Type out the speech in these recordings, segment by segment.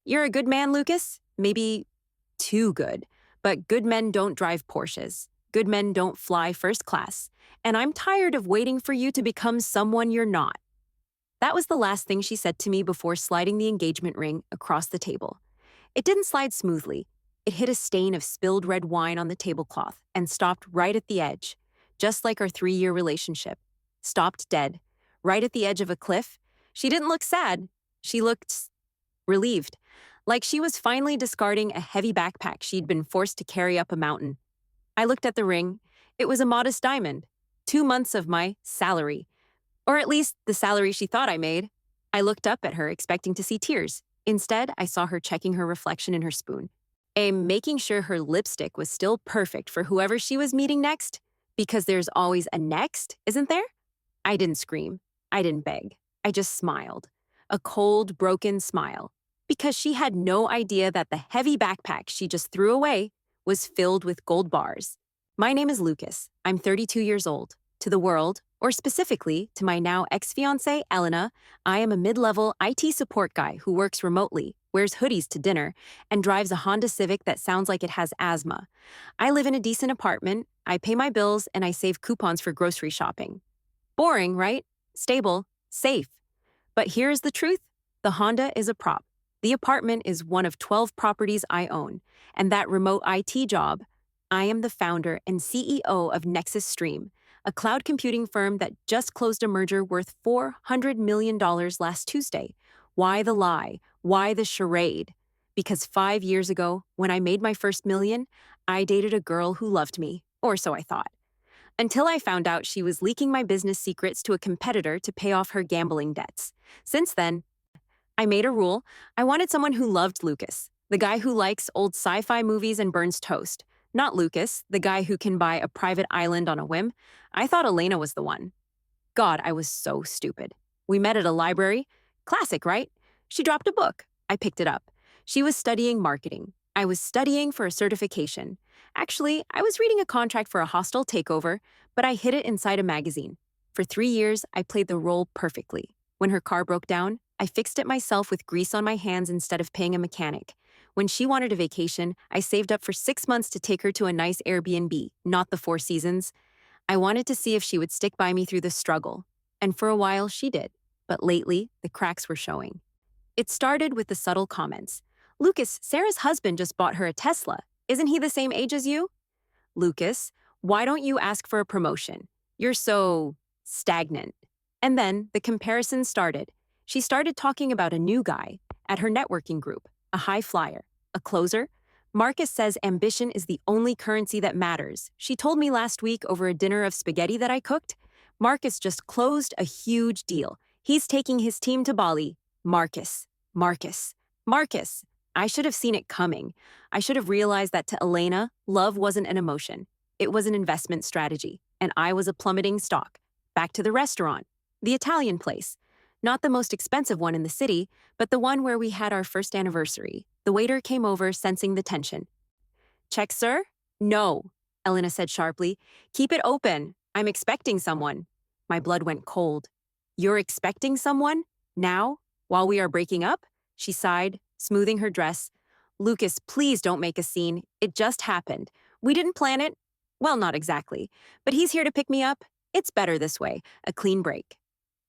You're a good man, Lucas? Maybe too good. But good men don't drive Porsches. Good men don't fly first class. And I'm tired of waiting for you to become someone you're not. That was the last thing she said to me before sliding the engagement ring across the table. It didn't slide smoothly. It hit a stain of spilled red wine on the tablecloth and stopped right at the edge, just like our 3-year relationship. Stopped dead, right at the edge of a cliff. She didn't look sad. She looked relieved, like she was finally discarding a heavy backpack she'd been forced to carry up a mountain. I looked at the ring. It was a modest diamond, 2 months of my salary, or at least the salary she thought I made. I looked up at her, expecting to see tears. Instead, I saw her checking her reflection in her spoon, making sure her lipstick was still perfect for whoever she was meeting next, because there's always a next, isn't there? I didn't scream. I didn't beg. I just smiled. A cold, broken smile. Because she had no idea that the heavy backpack she just threw away was filled with gold bars. My name is Lucas. I'm 32 years old. To the world, or specifically to my now ex-fiancée, Elena, I am a mid-level IT support guy who works remotely, wears hoodies to dinner, and drives a Honda Civic that sounds like it has asthma. I live in a decent apartment, I pay my bills, and I save coupons for grocery shopping. Boring, right? Stable, safe. But here's the truth. The Honda is a prop. The apartment is one of 12 properties I own, and that remote IT job, I am the founder and CEO of Nexus Stream, a cloud computing firm that just closed a merger worth $400 million last Tuesday. Why the lie? Why the charade? Because 5 years ago, when I made my first million, I dated a girl who loved me, or so I thought. Until I found out she was leaking my business secrets to a competitor to pay off her gambling debts. Since then, I made a rule. I wanted someone who loved Lucas, the guy who likes old sci-fi movies and burns toast. Not Lucas, the guy who can buy a private island on a whim. I thought Elena was the one. God, I was so stupid. We met at a library. Classic, right? She dropped a book. I picked it up. She was studying marketing. I was studying for a certification. Actually, I was reading a contract for a hostile takeover, but I hid it inside a magazine. For 3 years, I played the role perfectly. When her car broke down, I fixed it myself with grease on my hands instead of paying a mechanic. When she wanted a vacation, I saved up for 6 months to take her to a nice Airbnb, not the Four Seasons. I wanted to see if she would stick by me through the struggle. And for a while, she did. But lately, the cracks were showing. It started with the subtle comments. Lucas, Sarah's husband just bought her a Tesla. Isn't he the same age as you? Lucas, why don't you ask for a promotion? You're so stagnant. And then the comparison started. She started talking about a new guy at her networking group, a high flyer, a closer. Marcus says ambition is the only currency that matters. She told me last week over a dinner of spaghetti that I cooked. Marcus just closed a huge deal. He's taking his team to Bali. Marcus, Marcus, Marcus. I should have seen it coming. I should have realized that to Elena, love wasn't an emotion. It was an investment strategy, and I was a plummeting stock. Back to the restaurant, the Italian place. Not the most expensive one in the city, but the one where we had our first anniversary. The waiter came over, sensing the tension. Check, sir? No, Elena said sharply. Keep it open. I'm expecting someone. My blood went cold. You're expecting someone? Now? While we are breaking up? She sighed, smoothing her dress. Lucas, please don't make a scene. It just happened. We didn't plan it. Well, not exactly. But he's here to pick me up. It's better this way, a clean break.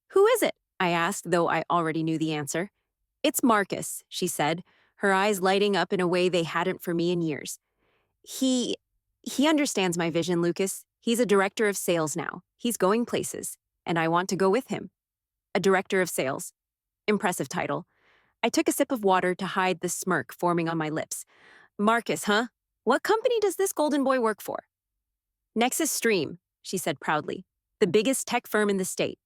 Who is it? I asked, though I already knew the answer. It's Marcus, she said, her eyes lighting up in a way they hadn't for me in years. He understands my vision, Lucas. He's a director of sales now. He's going places, and I want to go with him. A director of sales. Impressive title. I took a sip of water to hide the smirk forming on my lips. Marcus, huh? What company does this golden boy work for? Nexus Stream, she said proudly. The biggest tech firm in the state.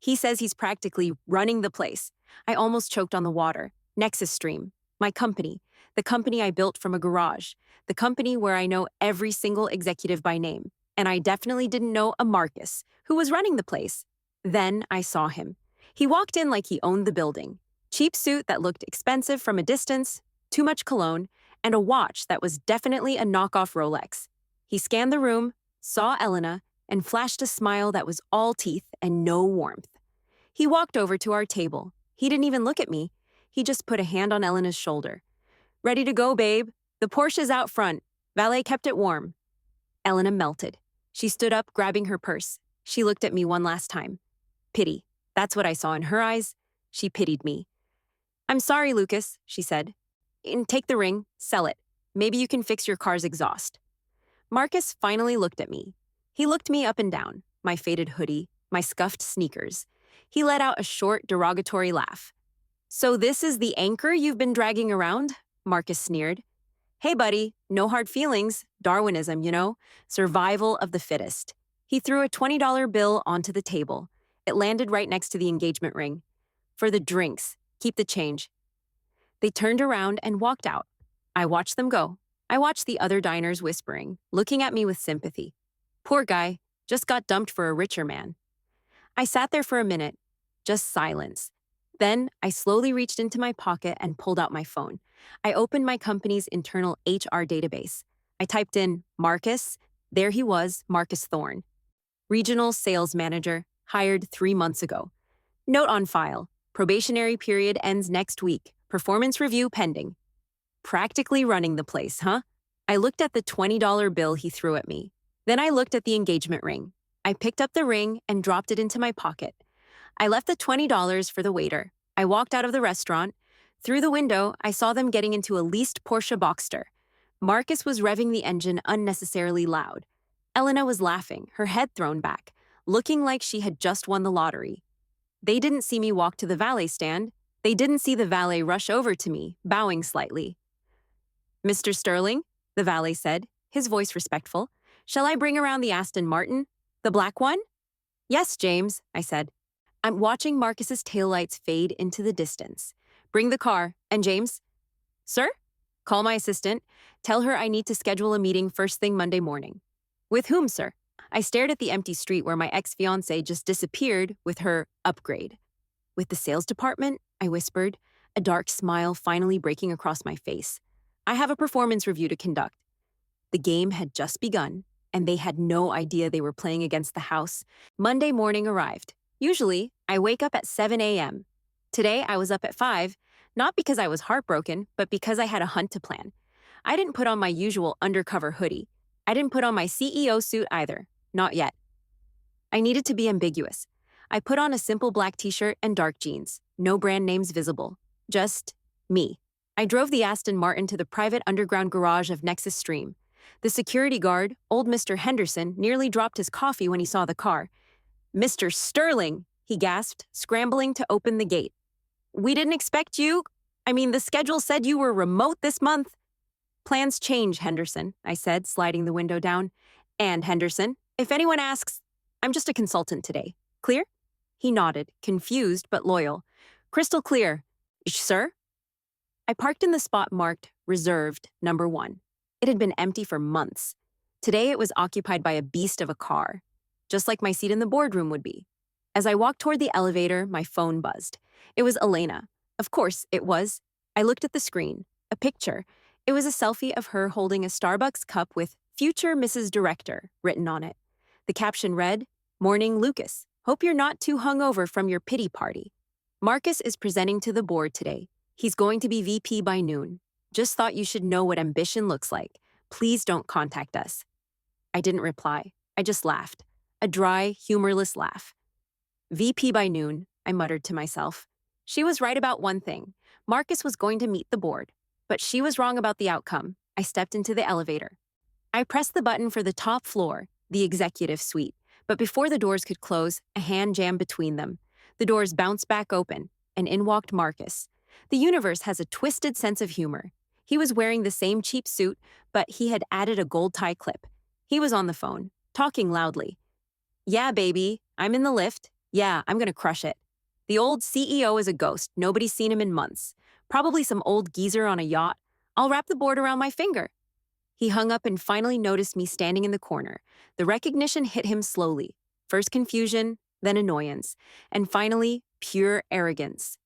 He says he's practically running the place. I almost choked on the water. Nexus Stream, my company, the company I built from a garage, the company where I know every single executive by name. And I definitely didn't know a Marcus, who was running the place. Then I saw him. He walked in like he owned the building. Cheap suit that looked expensive from a distance, too much cologne, and a watch that was definitely a knockoff Rolex. He scanned the room, saw Elena, and flashed a smile that was all teeth and no warmth. He walked over to our table. He didn't even look at me. He just put a hand on Elena's shoulder. Ready to go, babe. The Porsche's out front. Valet kept it warm. Elena melted. She stood up, grabbing her purse. She looked at me one last time. Pity. That's what I saw in her eyes. She pitied me. I'm sorry, Lucas, she said. And take the ring, sell it. Maybe you can fix your car's exhaust. Marcus finally looked at me. He looked me up and down, my faded hoodie, my scuffed sneakers. He let out a short, derogatory laugh. So this is the anchor you've been dragging around? Marcus sneered. Hey, buddy, no hard feelings. Darwinism, survival of the fittest. He threw a $20 bill onto the table. It landed right next to the engagement ring. For the drinks, keep the change. They turned around and walked out. I watched them go. I watched the other diners whispering, looking at me with sympathy. Poor guy, just got dumped for a richer man. I sat there for a minute, just silence. Then I slowly reached into my pocket and pulled out my phone. I opened my company's internal HR database. I typed in Marcus. There he was, Marcus Thorne. Regional sales manager, hired 3 months ago. Note on file, probationary period ends next week. Performance review pending. Practically running the place, huh? I looked at the $20 bill he threw at me. Then I looked at the engagement ring. I picked up the ring and dropped it into my pocket. I left the $20 for the waiter. I walked out of the restaurant. Through the window, I saw them getting into a leased Porsche Boxster. Marcus was revving the engine unnecessarily loud. Elena was laughing, her head thrown back, looking like she had just won the lottery. They didn't see me walk to the valet stand. They didn't see the valet rush over to me, bowing slightly. Mr. Sterling, the valet said, his voice respectful. Shall I bring around the Aston Martin? The black one? Yes, James, I said. I'm watching Marcus's taillights fade into the distance. Bring the car. And James? Sir? Call my assistant. Tell her I need to schedule a meeting first thing Monday morning. With whom, sir? I stared at the empty street where my ex-fiancée just disappeared with her upgrade. With the sales department, I whispered, a dark smile finally breaking across my face. I have a performance review to conduct. The game had just begun, and they had no idea they were playing against the house. Monday morning arrived. Usually, I wake up at 7 a.m. Today, I was up at 5, not because I was heartbroken, but because I had a hunt to plan. I didn't put on my usual undercover hoodie. I didn't put on my CEO suit either. Not yet. I needed to be ambiguous. I put on a simple black t-shirt and dark jeans. No brand names visible. Just me. I drove the Aston Martin to the private underground garage of Nexus Stream. The security guard, old Mr. Henderson, nearly dropped his coffee when he saw the car. Mr. Sterling, he gasped, scrambling to open the gate. We didn't expect you. The schedule said you were remote this month. Plans change, Henderson, I said, sliding the window down. And Henderson, if anyone asks, I'm just a consultant today. Clear? He nodded, confused but loyal. Crystal clear. Sir? I parked in the spot marked Reserved, number 1. It had been empty for months. Today it was occupied by a beast of a car, just like my seat in the boardroom would be. As I walked toward the elevator, my phone buzzed. It was Elena. Of course, it was. I looked at the screen. A picture. It was a selfie of her holding a Starbucks cup with Future Mrs. Director written on it. The caption read, Morning, Lucas. Hope you're not too hungover from your pity party. Marcus is presenting to the board today. He's going to be VP by noon. Just thought you should know what ambition looks like. Please don't contact us. I didn't reply. I just laughed. A dry, humorless laugh. VP by noon, I muttered to myself. She was right about one thing. Marcus was going to meet the board. But she was wrong about the outcome. I stepped into the elevator. I pressed the button for the top floor, the executive suite. But before the doors could close, a hand jammed between them. The doors bounced back open, and in walked Marcus. The universe has a twisted sense of humor. He was wearing the same cheap suit, but he had added a gold tie clip. He was on the phone, talking loudly. Yeah, baby, I'm in the lift. Yeah, I'm gonna crush it. The old CEO is a ghost. Nobody's seen him in months. Probably some old geezer on a yacht. I'll wrap the board around my finger. He hung up and finally noticed me standing in the corner. The recognition hit him slowly. First confusion, then annoyance, and finally, pure arrogance.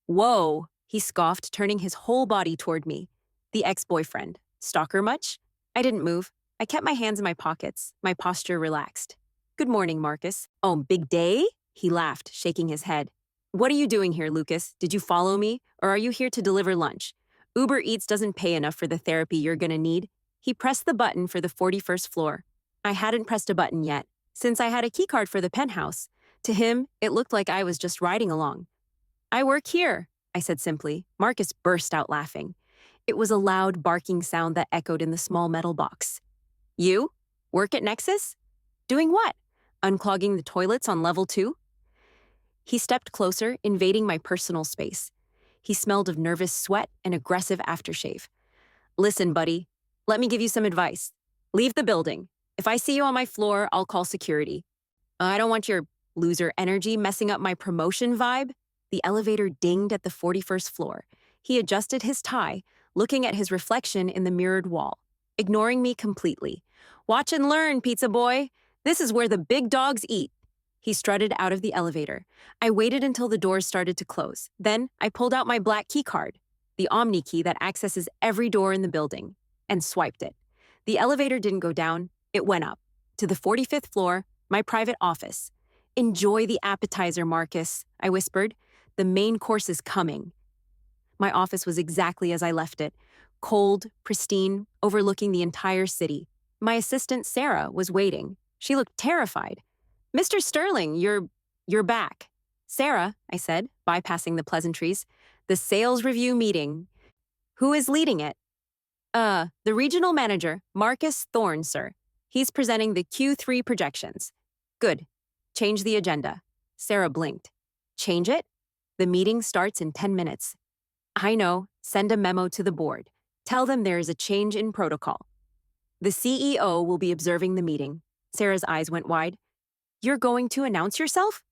Whoa, he scoffed, turning his whole body toward me. The ex-boyfriend. Stalker much? I didn't move. I kept my hands in my pockets, my posture relaxed. Good morning, Marcus. Oh, big day? He laughed, shaking his head. What are you doing here, Lucas? Did you follow me? Or are you here to deliver lunch? Uber Eats doesn't pay enough for the therapy you're gonna need. He pressed the button for the 41st floor. I hadn't pressed a button yet, since I had a keycard for the penthouse. To him, it looked like I was just riding along. I work here, I said simply. Marcus burst out laughing. It was a loud, barking sound that echoed in the small metal box. You? Work at Nexus? Doing what? Unclogging the toilets on level 2? He stepped closer, invading my personal space. He smelled of nervous sweat and aggressive aftershave. Listen, buddy, let me give you some advice. Leave the building. If I see you on my floor, I'll call security. I don't want your loser energy messing up my promotion vibe. The elevator dinged at the 41st floor. He adjusted his tie, looking at his reflection in the mirrored wall, ignoring me completely. Watch and learn, pizza boy. This is where the big dogs eat. He strutted out of the elevator. I waited until the doors started to close. Then I pulled out my black key card, the Omni key that accesses every door in the building, and swiped it. The elevator didn't go down, it went up. To the 45th floor, my private office. Enjoy the appetizer, Marcus, I whispered. The main course is coming. My office was exactly as I left it, cold, pristine, overlooking the entire city. My assistant, Sarah, was waiting. She looked terrified. Mr. Sterling, you're back. Sarah, I said, bypassing the pleasantries. The sales review meeting. Who is leading it? The regional manager, Marcus Thorne, sir. He's presenting the Q3 projections. Good. Change the agenda. Sarah blinked. Change it? The meeting starts in 10 minutes. I know. Send a memo to the board. Tell them there is a change in protocol. The CEO will be observing the meeting. Sarah's eyes went wide. You're going to announce yourself?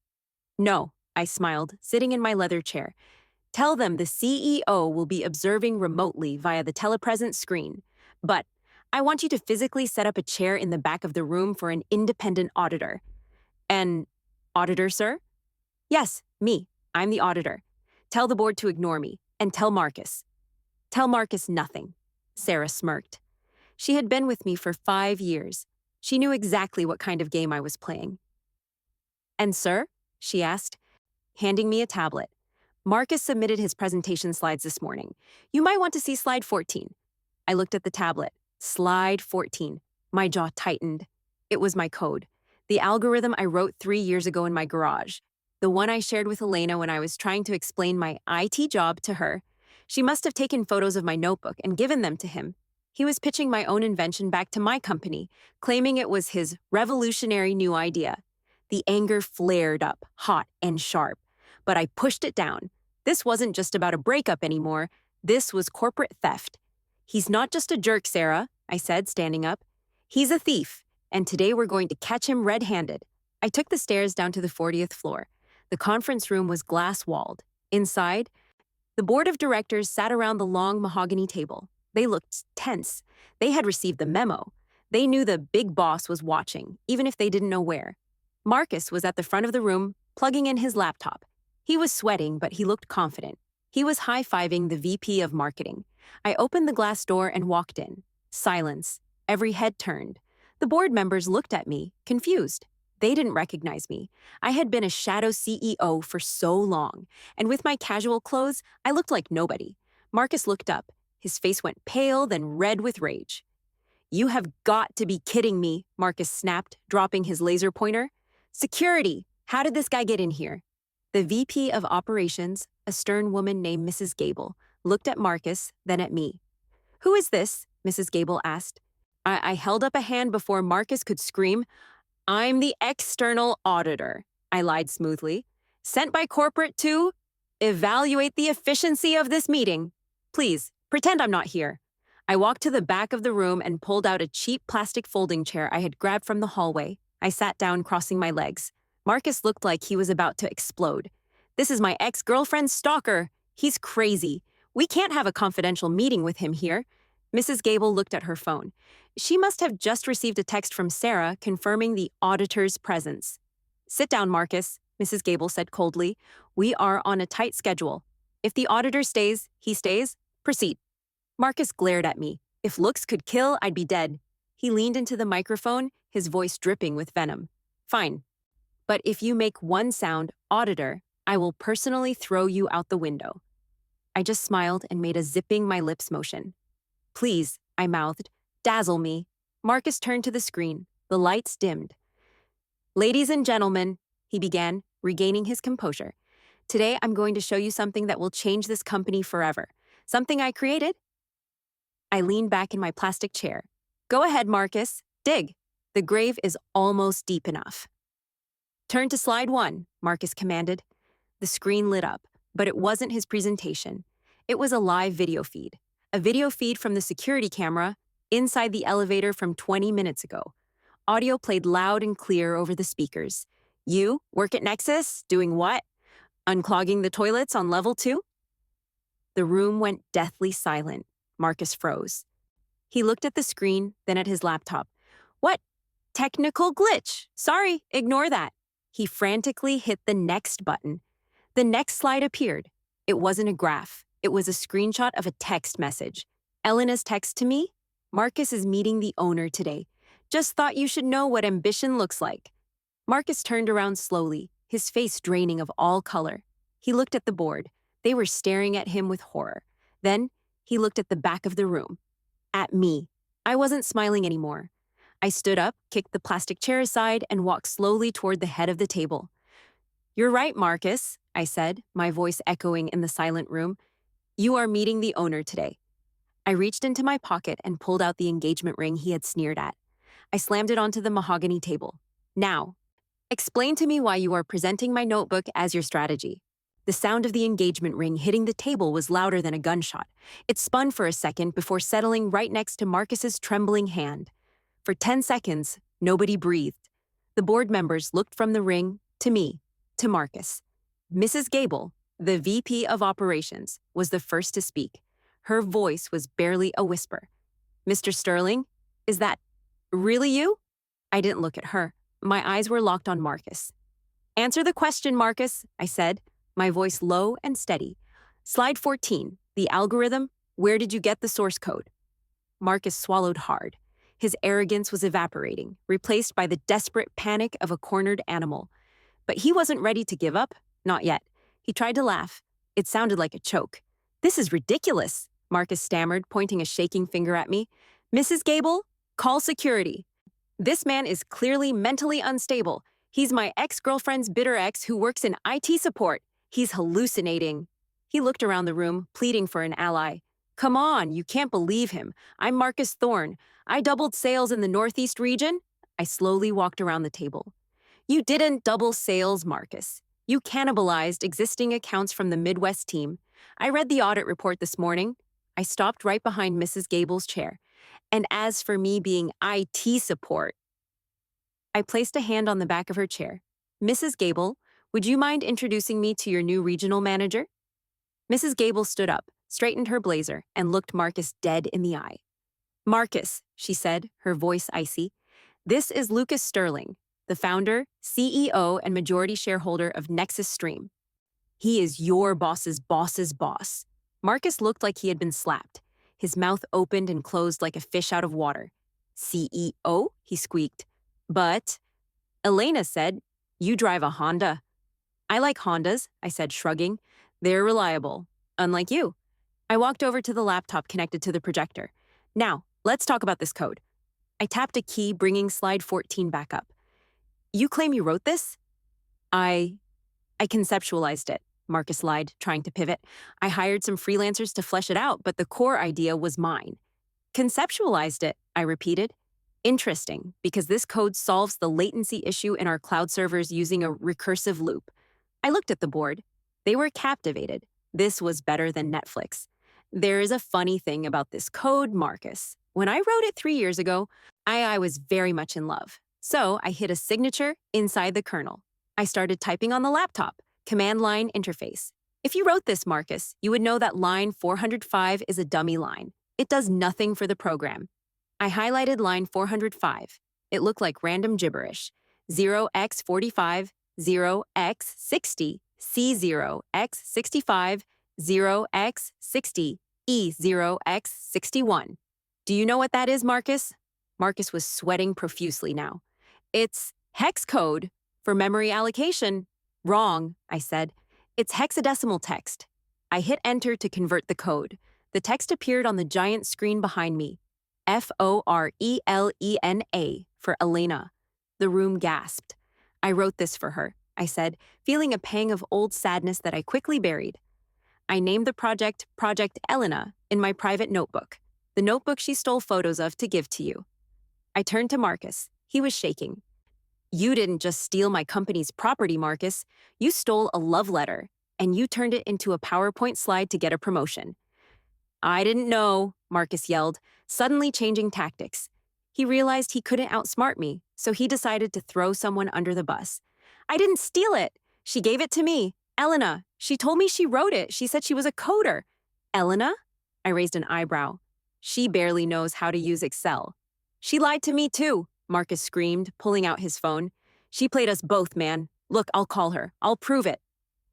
No, I smiled, sitting in my leather chair. Tell them the CEO will be observing remotely via the telepresence screen. But I want you to physically set up a chair in the back of the room for an independent auditor. An auditor, sir? Yes, me. I'm the auditor. Tell the board to ignore me, and tell Marcus. Tell Marcus nothing. Sarah smirked. She had been with me for 5 years. She knew exactly what kind of game I was playing. And sir? She asked, handing me a tablet. Marcus submitted his presentation slides this morning. You might want to see slide 14. I looked at the tablet. Slide 14. My jaw tightened. It was my code. The algorithm I wrote 3 years ago in my garage. The one I shared with Elena when I was trying to explain my IT job to her. She must have taken photos of my notebook and given them to him. He was pitching my own invention back to my company, claiming it was his revolutionary new idea. The anger flared up, hot and sharp. But I pushed it down. This wasn't just about a breakup anymore. This was corporate theft. He's not just a jerk, Sarah, I said, standing up. He's a thief, and today we're going to catch him red-handed. I took the stairs down to the 40th floor. The conference room was glass-walled. Inside, the board of directors sat around the long mahogany table. They looked tense. They had received the memo. They knew the big boss was watching, even if they didn't know where. Marcus was at the front of the room, plugging in his laptop. He was sweating, but he looked confident. He was high-fiving the VP of marketing. I opened the glass door and walked in. Silence. Every head turned. The board members looked at me, confused. They didn't recognize me. I had been a shadow CEO for so long, and with my casual clothes, I looked like nobody. Marcus looked up. His face went pale, then red with rage. You have got to be kidding me, Marcus snapped, dropping his laser pointer. Security! How did this guy get in here? The VP of operations, a stern woman named Mrs. Gable, looked at Marcus, then at me. Who is this? Mrs. Gable asked. I held up a hand before Marcus could scream. I'm the external auditor, I lied smoothly. Sent by corporate to evaluate the efficiency of this meeting. Please, pretend I'm not here. I walked to the back of the room and pulled out a cheap plastic folding chair I had grabbed from the hallway. I sat down, crossing my legs. Marcus looked like he was about to explode. This is my ex-girlfriend's stalker. He's crazy. We can't have a confidential meeting with him here. Mrs. Gable looked at her phone. She must have just received a text from Sarah confirming the auditor's presence. Sit down, Marcus, Mrs. Gable said coldly. We are on a tight schedule. If the auditor stays, he stays. Proceed. Marcus glared at me. If looks could kill, I'd be dead. He leaned into the microphone, his voice dripping with venom. Fine. But if you make one sound, auditor, I will personally throw you out the window. I just smiled and made a zipping my lips motion. Please, I mouthed, dazzle me. Marcus turned to the screen. The lights dimmed. Ladies and gentlemen, he began, regaining his composure. Today I'm going to show you something that will change this company forever. Something I created. I leaned back in my plastic chair. Go ahead, Marcus. Dig. The grave is almost deep enough. Turn to slide 1, Marcus commanded. The screen lit up, but it wasn't his presentation. It was a live video feed. A video feed from the security camera inside the elevator from 20 minutes ago. Audio played loud and clear over the speakers. You work at Nexus? Doing what? Unclogging the toilets on level 2? The room went deathly silent. Marcus froze. He looked at the screen, then at his laptop. What? Technical glitch. Sorry, ignore that. He frantically hit the next button. The next slide appeared. It wasn't a graph. It was a screenshot of a text message. Elena's text to me? Marcus is meeting the owner today. Just thought you should know what ambition looks like. Marcus turned around slowly, his face draining of all color. He looked at the board. They were staring at him with horror. Then, he looked at the back of the room. At me. I wasn't smiling anymore. I stood up, kicked the plastic chair aside, and walked slowly toward the head of the table. You're right, Marcus, I said, my voice echoing in the silent room. You are meeting the owner today. I reached into my pocket and pulled out the engagement ring he had sneered at. I slammed it onto the mahogany table. Now, explain to me why you are presenting my notebook as your strategy. The sound of the engagement ring hitting the table was louder than a gunshot. It spun for a second before settling right next to Marcus's trembling hand. For 10 seconds, nobody breathed. The board members looked from the ring to me, to Marcus. Mrs. Gable, the VP of Operations, was the first to speak. Her voice was barely a whisper. Mr. Sterling, is that really you? I didn't look at her. My eyes were locked on Marcus. Answer the question, Marcus, I said, my voice low and steady. Slide 14, the algorithm, where did you get the source code? Marcus swallowed hard. His arrogance was evaporating, replaced by the desperate panic of a cornered animal. But he wasn't ready to give up, not yet. He tried to laugh. It sounded like a choke. This is ridiculous, Marcus stammered, pointing a shaking finger at me. Mrs. Gable, call security. This man is clearly mentally unstable. He's my ex-girlfriend's bitter ex who works in IT support. He's hallucinating. He looked around the room, pleading for an ally. Come on, you can't believe him. I'm Marcus Thorne. I doubled sales in the Northeast region. I slowly walked around the table. You didn't double sales, Marcus. You cannibalized existing accounts from the Midwest team. I read the audit report this morning. I stopped right behind Mrs. Gable's chair. And as for me being IT support, I placed a hand on the back of her chair. Mrs. Gable, would you mind introducing me to your new regional manager? Mrs. Gable stood up, straightened her blazer, and looked Marcus dead in the eye. Marcus, she said, her voice icy, this is Lucas Sterling, the founder, CEO, and majority shareholder of Nexus Stream. He is your boss's boss's boss. Marcus looked like he had been slapped. His mouth opened and closed like a fish out of water. CEO? He squeaked. But, Elena said, you drive a Honda. I like Hondas, I said, shrugging. They're reliable, unlike you. I walked over to the laptop connected to the projector. Now, let's talk about this code. I tapped a key, bringing slide 14 back up. You claim you wrote this? I conceptualized it, Marcus lied, trying to pivot. I hired some freelancers to flesh it out, but the core idea was mine. Conceptualized it, I repeated. Interesting, because this code solves the latency issue in our cloud servers using a recursive loop. I looked at the board. They were captivated. This was better than Netflix. There is a funny thing about this code, Marcus. When I wrote it 3 years ago, I was very much in love. So I hit a signature inside the kernel. I started typing on the laptop, command line interface. If you wrote this, Marcus, you would know that line 405 is a dummy line. It does nothing for the program. I highlighted line 405. It looked like random gibberish. 0x45, 0x60, C0x65, 0x60, E0x61. Do you know what that is, Marcus? Marcus was sweating profusely now. It's hex code for memory allocation. Wrong, I said. It's hexadecimal text. I hit enter to convert the code. The text appeared on the giant screen behind me. Forelena for Elena. The room gasped. I wrote this for her, I said, feeling a pang of old sadness that I quickly buried. I named the project Project Elena in my private notebook, the notebook she stole photos of to give to you. I turned to Marcus. He was shaking. You didn't just steal my company's property, Marcus. You stole a love letter, and you turned it into a PowerPoint slide to get a promotion. I didn't know, Marcus yelled, suddenly changing tactics. He realized he couldn't outsmart me, so he decided to throw someone under the bus. I didn't steal it. She gave it to me. Elena. She told me she wrote it. She said she was a coder. Elena? I raised an eyebrow. She barely knows how to use Excel. She lied to me too, Marcus screamed, pulling out his phone. She played us both, man. Look, I'll call her. I'll prove it.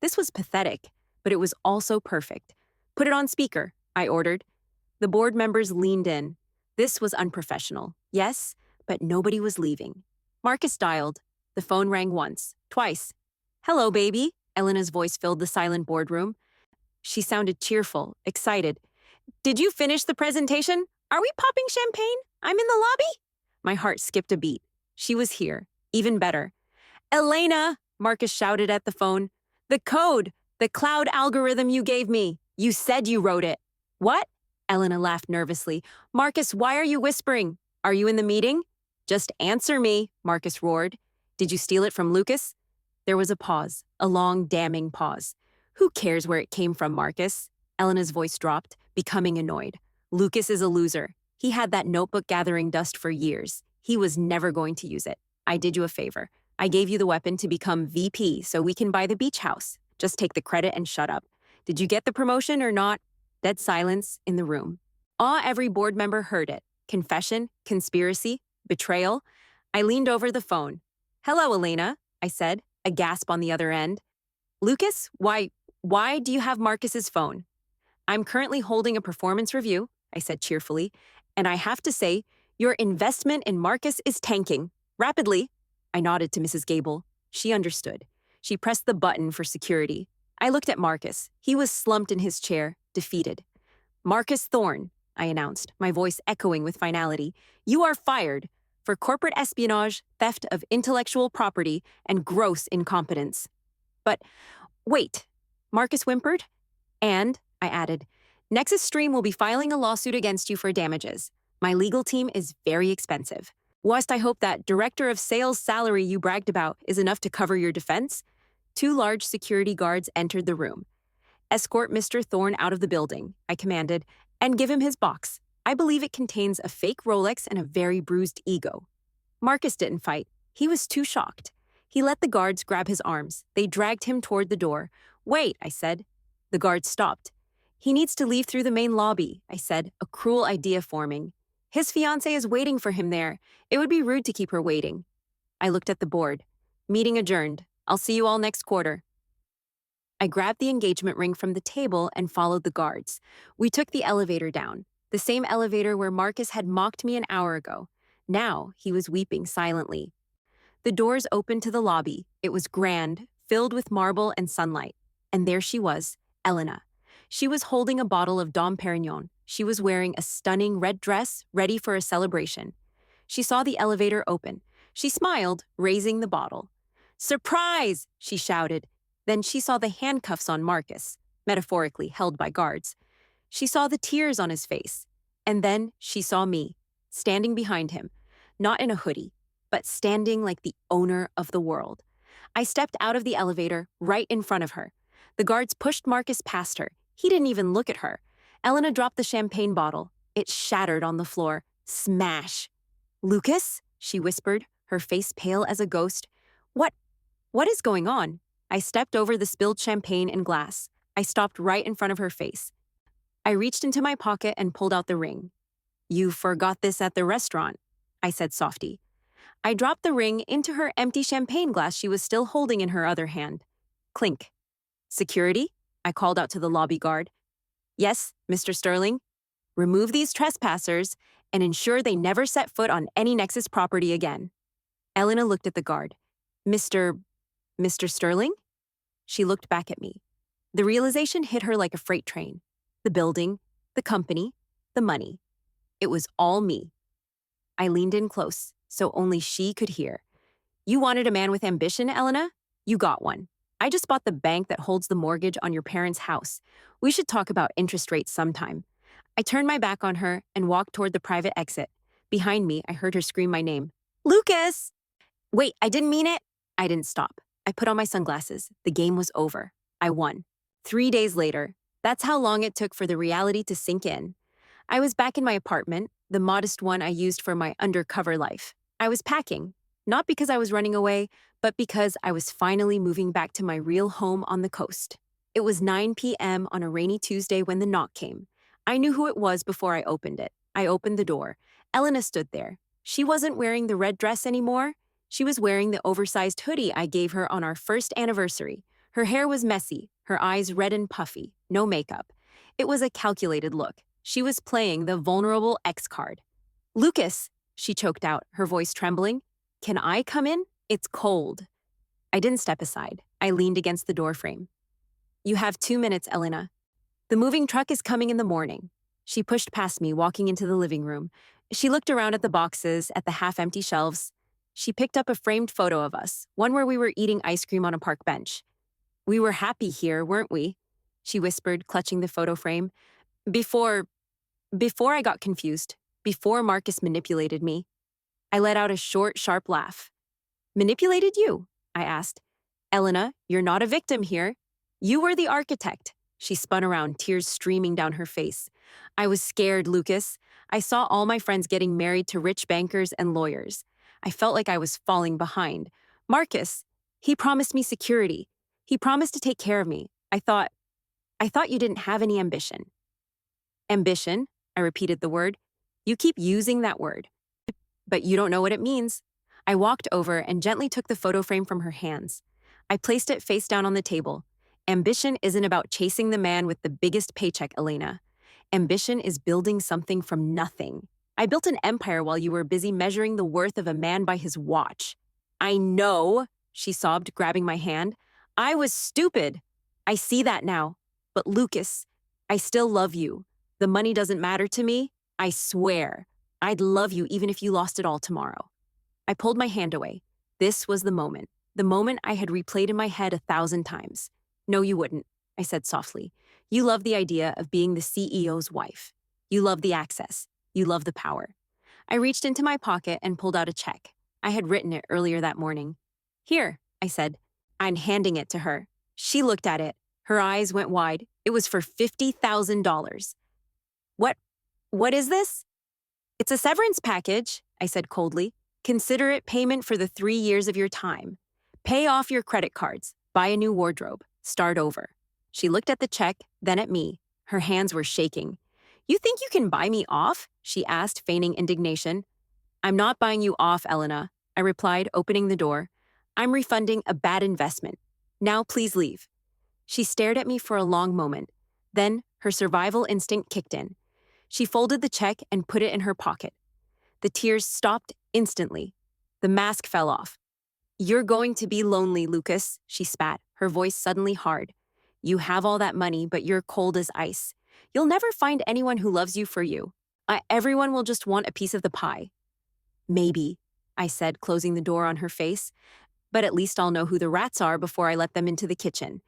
This was pathetic, but it was also perfect. Put it on speaker, I ordered. The board members leaned in. This was unprofessional, yes, but nobody was leaving. Marcus dialed. The phone rang once, twice. Hello, baby, Elena's voice filled the silent boardroom. She sounded cheerful, excited. Did you finish the presentation? Are we popping champagne? I'm in the lobby? My heart skipped a beat. She was here. Even better. Elena, Marcus shouted at the phone. The code, the cloud algorithm you gave me. You said you wrote it. What? Elena laughed nervously. Marcus, why are you whispering? Are you in the meeting? Just answer me, Marcus roared. Did you steal it from Lucas? There was a pause, a long, damning pause. Who cares where it came from, Marcus? Elena's voice dropped, becoming annoyed. Lucas is a loser. He had that notebook gathering dust for years. He was never going to use it. I did you a favor. I gave you the weapon to become VP so we can buy the beach house. Just take the credit and shut up. Did you get the promotion or not? Dead silence in the room. Every board member heard it. Confession, conspiracy, betrayal. I leaned over the phone. Hello, Elena, I said, a gasp on the other end. Lucas, why do you have Marcus's phone? I'm currently holding a performance review, I said cheerfully, and I have to say, your investment in Marcus is tanking. Rapidly. I nodded to Mrs. Gable. She understood. She pressed the button for security. I looked at Marcus. He was slumped in his chair, defeated. Marcus Thorne, I announced, my voice echoing with finality, you are fired for corporate espionage, theft of intellectual property, and gross incompetence. But wait, Marcus whimpered. And, I added, Nexus Stream will be filing a lawsuit against you for damages. My legal team is very expensive. Whilst I hope that director of sales salary you bragged about is enough to cover your defense, 2 large security guards entered the room. Escort Mr. Thorne out of the building, I commanded, and give him his box. I believe it contains a fake Rolex and a very bruised ego. Marcus didn't fight. He was too shocked. He let the guards grab his arms. They dragged him toward the door. Wait, I said. The guards stopped. He needs to leave through the main lobby, I said, a cruel idea forming. His fiancée is waiting for him there. It would be rude to keep her waiting. I looked at the board. Meeting adjourned. I'll see you all next quarter. I grabbed the engagement ring from the table and followed the guards. We took the elevator down, the same elevator where Marcus had mocked me an hour ago. Now he was weeping silently. The doors opened to the lobby. It was grand, filled with marble and sunlight. And there she was, Elena. She was holding a bottle of Dom Perignon. She was wearing a stunning red dress, ready for a celebration. She saw the elevator open. She smiled, raising the bottle. Surprise! She shouted. Then she saw the handcuffs on Marcus, metaphorically held by guards. She saw the tears on his face. And then she saw me, standing behind him, not in a hoodie, but standing like the owner of the world. I stepped out of the elevator, right in front of her. The guards pushed Marcus past her. He didn't even look at her. Elena dropped the champagne bottle. It shattered on the floor. Smash. Lucas? She whispered, her face pale as a ghost. What is going on? I stepped over the spilled champagne and glass. I stopped right in front of her face. I reached into my pocket and pulled out the ring. You forgot this at the restaurant, I said softly. I dropped the ring into her empty champagne glass she was still holding in her other hand. Clink. Security? I called out to the lobby guard. Yes, Mr. Sterling. Remove these trespassers and ensure they never set foot on any Nexus property again. Elena looked at the guard. Mr. Sterling? She looked back at me. The realization hit her like a freight train. The building, the company, the money. It was all me. I leaned in close, so only she could hear. You wanted a man with ambition, Elena? You got one. I just bought the bank that holds the mortgage on your parents' house. We should talk about interest rates sometime. I turned my back on her and walked toward the private exit. Behind me, I heard her scream my name. Lucas! Wait, I didn't mean it. I didn't stop. I put on my sunglasses. The game was over. I won. 3 days later, that's how long it took for the reality to sink in. I was back in my apartment, the modest one I used for my undercover life. I was packing, not because I was running away, but because I was finally moving back to my real home on the coast. It was 9 p.m. on a rainy Tuesday when the knock came. I knew who it was before I opened it. I opened the door. Elena stood there. She wasn't wearing the red dress anymore. She was wearing the oversized hoodie I gave her on our first anniversary. Her hair was messy, her eyes red and puffy, no makeup. It was a calculated look. She was playing the vulnerable X card. Lucas, she choked out, her voice trembling. Can I come in? It's cold. I didn't step aside. I leaned against the doorframe. You have 2 minutes, Elena. The moving truck is coming in the morning. She pushed past me, walking into the living room. She looked around at the boxes, at the half-empty shelves. She picked up a framed photo of us, one where we were eating ice cream on a park bench. We were happy here, weren't we? She whispered, clutching the photo frame. Before I got confused, before Marcus manipulated me. I let out a short, sharp laugh. Manipulated you? I asked. Elena, you're not a victim here. You were the architect. She spun around, tears streaming down her face. I was scared, Lucas. I saw all my friends getting married to rich bankers and lawyers. I felt like I was falling behind. Marcus, he promised me security. He promised to take care of me. I thought you didn't have any ambition. Ambition? I repeated the word. You keep using that word. But you don't know what it means. I walked over and gently took the photo frame from her hands. I placed it face down on the table. Ambition isn't about chasing the man with the biggest paycheck, Elena. Ambition is building something from nothing. I built an empire while you were busy measuring the worth of a man by his watch. I know, she sobbed, grabbing my hand. I was stupid. I see that now. But Lucas, I still love you. The money doesn't matter to me. I swear. I'd love you even if you lost it all tomorrow. I pulled my hand away. This was the moment I had replayed in my head 1,000 times. No, you wouldn't, I said softly. You love the idea of being the CEO's wife. You love the access. You love the power. I reached into my pocket and pulled out a check. I had written it earlier that morning. Here, I said. I'm handing it to her. She looked at it. Her eyes went wide. It was for $50,000. What is this? It's a severance package, I said coldly. Consider it payment for the 3 years of your time. Pay off your credit cards. Buy a new wardrobe. Start over. She looked at the check, then at me. Her hands were shaking. You think you can buy me off? She asked, feigning indignation. I'm not buying you off, Elena, I replied, opening the door. I'm refunding a bad investment. Now please leave. She stared at me for a long moment. Then her survival instinct kicked in. She folded the check and put it in her pocket. The tears stopped instantly. The mask fell off. You're going to be lonely, Lucas, she spat, her voice suddenly hard. You have all that money, but you're cold as ice. You'll never find anyone who loves you for you. Everyone will just want a piece of the pie. Maybe, I said, closing the door on her face. But at least I'll know who the rats are before I let them into the kitchen.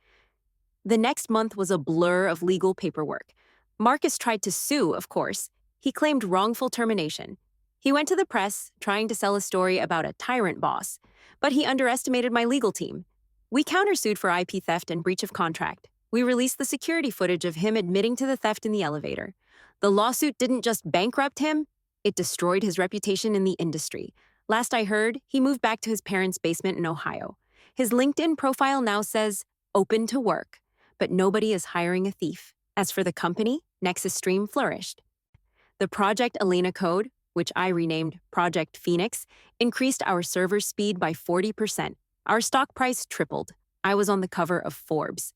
The next month was a blur of legal paperwork. Marcus tried to sue, of course. He claimed wrongful termination. He went to the press, trying to sell a story about a tyrant boss, but he underestimated my legal team. We countersued for IP theft and breach of contract. We released the security footage of him admitting to the theft in the elevator. The lawsuit didn't just bankrupt him, it destroyed his reputation in the industry. Last I heard, he moved back to his parents' basement in Ohio. His LinkedIn profile now says, open to work, but nobody is hiring a thief. As for the company, Nexus Stream flourished. The Project Elena code, which I renamed Project Phoenix, increased our server speed by 40%. Our stock price tripled. I was on the cover of Forbes.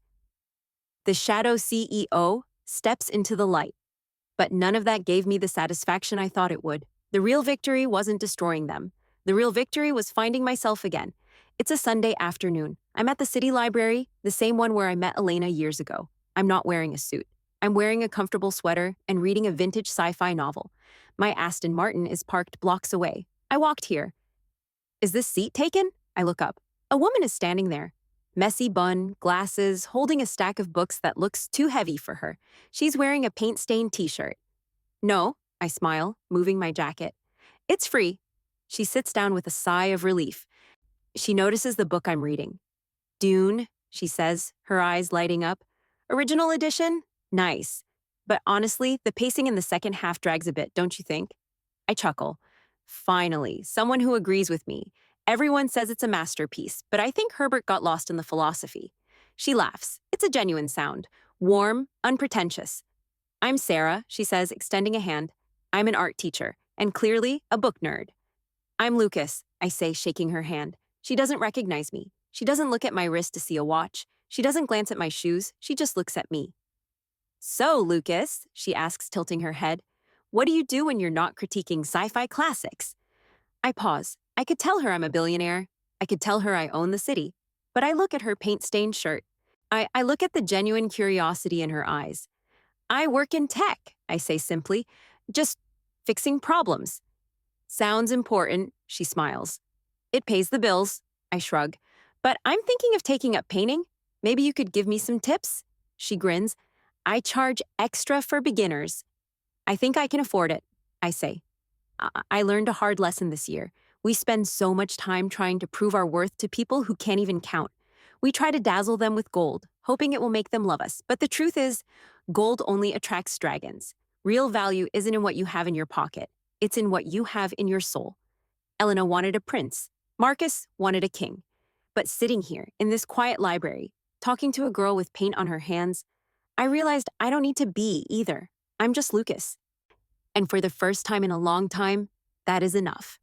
The shadow CEO steps into the light. But none of that gave me the satisfaction I thought it would. The real victory wasn't destroying them. The real victory was finding myself again. It's a Sunday afternoon. I'm at the city library, the same one where I met Elena years ago. I'm not wearing a suit. I'm wearing a comfortable sweater and reading a vintage sci-fi novel. My Aston Martin is parked blocks away. I walked here. Is this seat taken? I look up. A woman is standing there. Messy bun, glasses, holding a stack of books that looks too heavy for her. She's wearing a paint-stained t-shirt. No, I smile, moving my jacket. It's free. She sits down with a sigh of relief. She notices the book I'm reading. Dune, she says, her eyes lighting up. Original edition? Nice. But honestly, the pacing in the second half drags a bit, don't you think? I chuckle. Finally, someone who agrees with me. Everyone says it's a masterpiece, but I think Herbert got lost in the philosophy. She laughs. It's a genuine sound. Warm, unpretentious. I'm Sarah, she says, extending a hand. I'm an art teacher, and clearly a book nerd. I'm Lucas, I say, shaking her hand. She doesn't recognize me. She doesn't look at my wrist to see a watch. She doesn't glance at my shoes. She just looks at me. So, Lucas, she asks, tilting her head, what do you do when you're not critiquing sci-fi classics? I pause. I could tell her I'm a billionaire. I could tell her I own the city. But I look at her paint-stained shirt. I look at the genuine curiosity in her eyes. I work in tech, I say simply. Just fixing problems. Sounds important, she smiles. It pays the bills, I shrug. But I'm thinking of taking up painting. Maybe you could give me some tips? She grins. I charge extra for beginners. I think I can afford it, I say. I learned a hard lesson this year. We spend so much time trying to prove our worth to people who can't even count. We try to dazzle them with gold, hoping it will make them love us. But the truth is, gold only attracts dragons. Real value isn't in what you have in your pocket. It's in what you have in your soul. Elena wanted a prince. Marcus wanted a king. But sitting here, in this quiet library, talking to a girl with paint on her hands, I realized I don't need to be either. I'm just Lucas. And for the first time in a long time, that is enough.